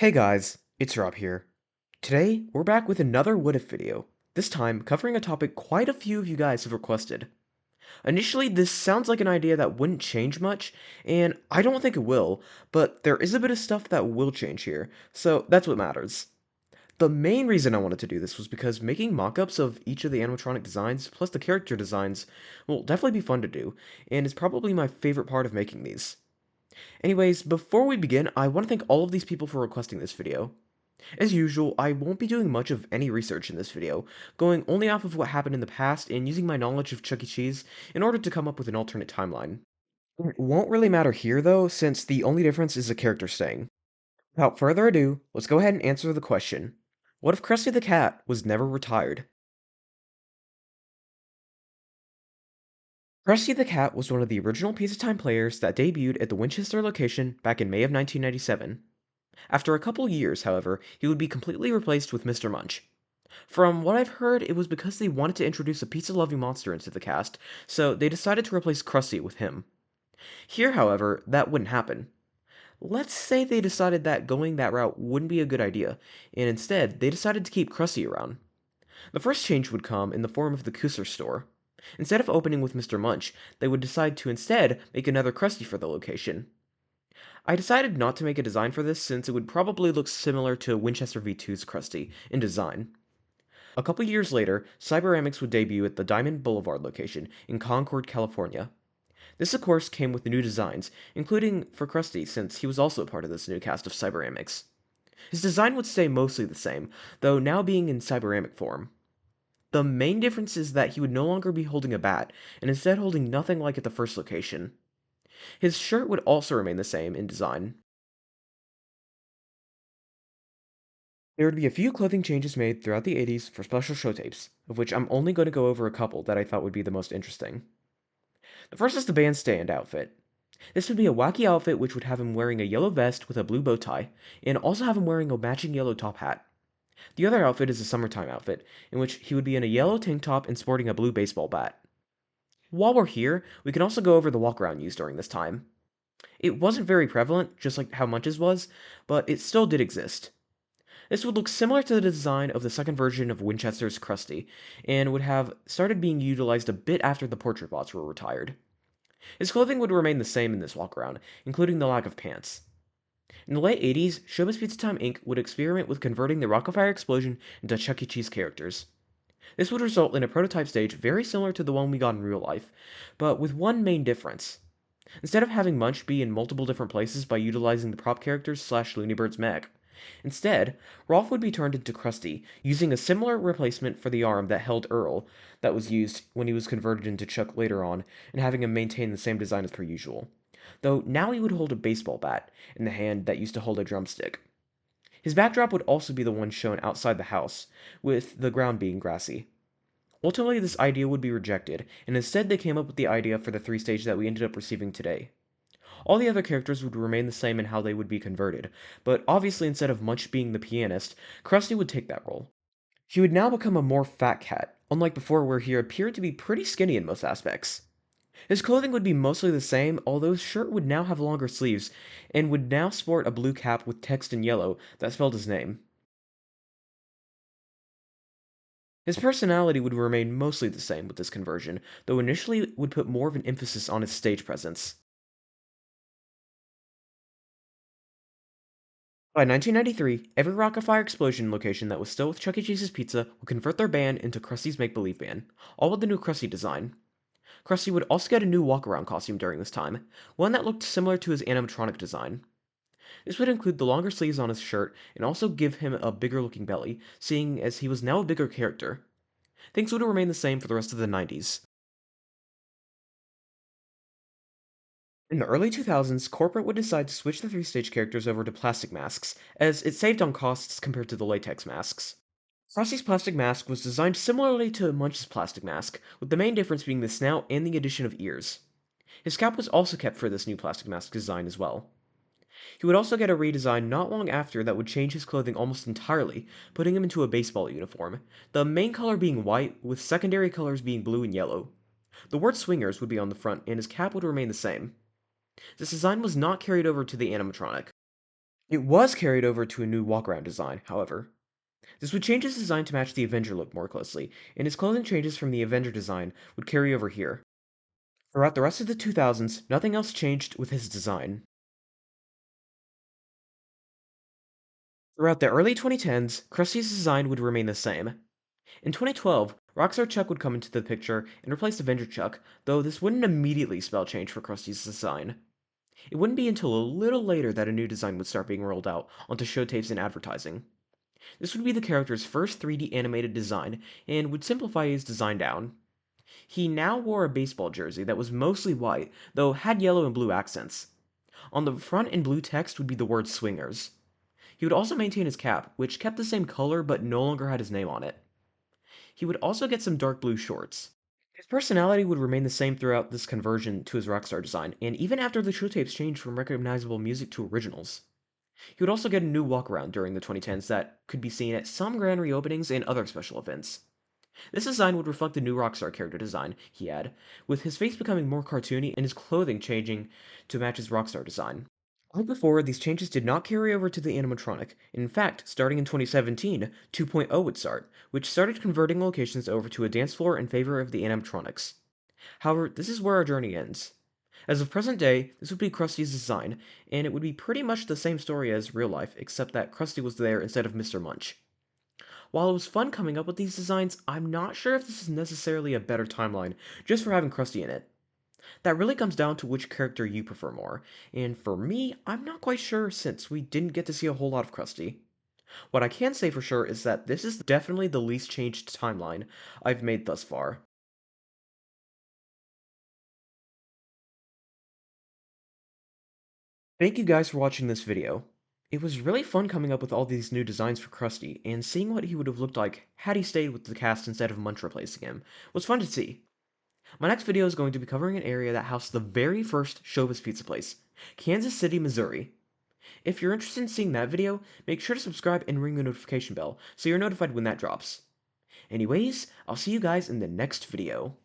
Hey guys, it's Rob here. Today, we're back with another What If video, this time covering a topic quite a few of you guys have requested. Initially, this sounds like an idea that wouldn't change much, and I don't think it will, but there is a bit of stuff that will change here, so that's what matters. The main reason I wanted to do this was because making mockups of each of the animatronic designs, plus the character designs, will definitely be fun to do, and is probably my favorite part of making these. Anyways, before we begin, I want to thank all of these people for requesting this video. As usual, I won't be doing much of any research in this video, going only off of what happened in the past and using my knowledge of Chuck E. Cheese in order to come up with an alternate timeline. It won't really matter here though, since the only difference is the character staying. Without further ado, let's go ahead and answer the question. What if Crusty the Cat was never retired? Crusty the Cat was one of the original Pizza Time players that debuted at the Winchester location back in May of 1997. After a couple years, however, he would be completely replaced with Mr. Munch. From what I've heard, it was because they wanted to introduce a pizza-loving monster into the cast, so they decided to replace Krusty with him. Here, however, that wouldn't happen. Let's say they decided that going that route wouldn't be a good idea, and instead, they decided to keep Krusty around. The first change would come in the form of the Kusser store. Instead of opening with Mr. Munch, they would decide to instead make another Krusty for the location. I decided not to make a design for this since it would probably look similar to Winchester V2's Krusty in design. A couple years later, Cyberamics would debut at the Diamond Boulevard location in Concord, California. This, of course, came with new designs, including for Krusty, since he was also a part of this new cast of Cyberamics. His design would stay mostly the same, though now being in Cyberamic form. The main difference is that he would no longer be holding a bat, and instead holding nothing like at the first location. His shirt would also remain the same in design. There would be a few clothing changes made throughout the 80s for special show tapes, of which I'm only going to go over a couple that I thought would be the most interesting. The first is the bandstand outfit. This would be a wacky outfit which would have him wearing a yellow vest with a blue bow tie, and also have him wearing a matching yellow top hat. The other outfit is a summertime outfit, in which he would be in a yellow tank top and sporting a blue baseball bat. While we're here, we can also go over the walk around used during this time. It wasn't very prevalent, just like how Munch's was, but it still did exist. This would look similar to the design of the second version of Winchester's Crusty, and would have started being utilized a bit after the portrait bots were retired. His clothing would remain the same in this walkaround, including the lack of pants. In the late 80s, Showbiz Pizza Time Inc. would experiment with converting the Rock-afire explosion into Chuck E. Cheese characters. This would result in a prototype stage very similar to the one we got in real life, but with one main difference. Instead of having Munch be in multiple different places by utilizing the prop characters slash Looney Bird's mech, instead, Rolf would be turned into Krusty, using a similar replacement for the arm that held Earl, that was used when he was converted into Chuck later on, and having him maintain the same design as per usual. Though now he would hold a baseball bat in the hand that used to hold a drumstick. His backdrop would also be the one shown outside the house, with the ground being grassy. Ultimately, this idea would be rejected, and instead they came up with the idea for the three-stage that we ended up receiving today. All the other characters would remain the same in how they would be converted, but obviously instead of Munch being the pianist, Krusty would take that role. He would now become a more fat cat, unlike before where he appeared to be pretty skinny in most aspects. His clothing would be mostly the same, although his shirt would now have longer sleeves, and would now sport a blue cap with text in yellow that spelled his name. His personality would remain mostly the same with this conversion, though initially would put more of an emphasis on his stage presence. By 1993, every Rock-afire explosion location that was still with Chuck E. Cheese's Pizza would convert their band into Krusty's Make Believe Band, all with the new Krusty design. Krusty would also get a new walk-around costume during this time, one that looked similar to his animatronic design. This would include the longer sleeves on his shirt and also give him a bigger looking belly, seeing as he was now a bigger character. Things would remain the same for the rest of the 90s. In the early 2000s, corporate would decide to switch the three-stage characters over to plastic masks, as it saved on costs compared to the latex masks. Frosty's plastic mask was designed similarly to Munch's plastic mask, with the main difference being the snout and the addition of ears. His cap was also kept for this new plastic mask design as well. He would also get a redesign not long after that would change his clothing almost entirely, putting him into a baseball uniform, the main color being white, with secondary colors being blue and yellow. The word Swingers would be on the front, and his cap would remain the same. This design was not carried over to the animatronic. It was carried over to a new walk-around design, however. This would change his design to match the Avenger look more closely, and his clothing changes from the Avenger design would carry over here. Throughout the rest of the 2000s, nothing else changed with his design. Throughout the early 2010s, Krusty's design would remain the same. In 2012, Rockstar Chuck would come into the picture and replace Avenger Chuck, though this wouldn't immediately spell change for Krusty's design. It wouldn't be until a little later that a new design would start being rolled out onto show tapes and advertising. This would be the character's first 3D animated design and would simplify his design down. He now wore a baseball jersey that was mostly white, though had yellow and blue accents. On the front in blue text would be the word Swingers. He would also maintain his cap, which kept the same color but no longer had his name on it. He would also get some dark blue shorts. His personality would remain the same throughout this conversion to his Rockstar design, and even after the show tapes changed from recognizable music to originals. He would also get a new walkaround during the 2010s that could be seen at some grand reopenings and other special events. This design would reflect the new Rockstar character design he had, with his face becoming more cartoony and his clothing changing to match his Rockstar design. Like before, these changes did not carry over to the animatronic. In fact, starting in 2017, 2.0 would start, which started converting locations over to a dance floor in favor of the animatronics. However, this is where our journey ends. As of present day, this would be Krusty's design, and it would be pretty much the same story as real life, except that Krusty was there instead of Mr. Munch. While it was fun coming up with these designs, I'm not sure if this is necessarily a better timeline just for having Krusty in it. That really comes down to which character you prefer more, and for me, I'm not quite sure since we didn't get to see a whole lot of Krusty. What I can say for sure is that this is definitely the least changed timeline I've made thus far. Thank you guys for watching this video. It was really fun coming up with all these new designs for Krusty, and seeing what he would have looked like had he stayed with the cast instead of Munch replacing him was fun to see. My next video is going to be covering an area that housed the very first Showbiz Pizza place, Kansas City, Missouri. If you're interested in seeing that video, make sure to subscribe and ring the notification bell so you're notified when that drops. Anyways, I'll see you guys in the next video.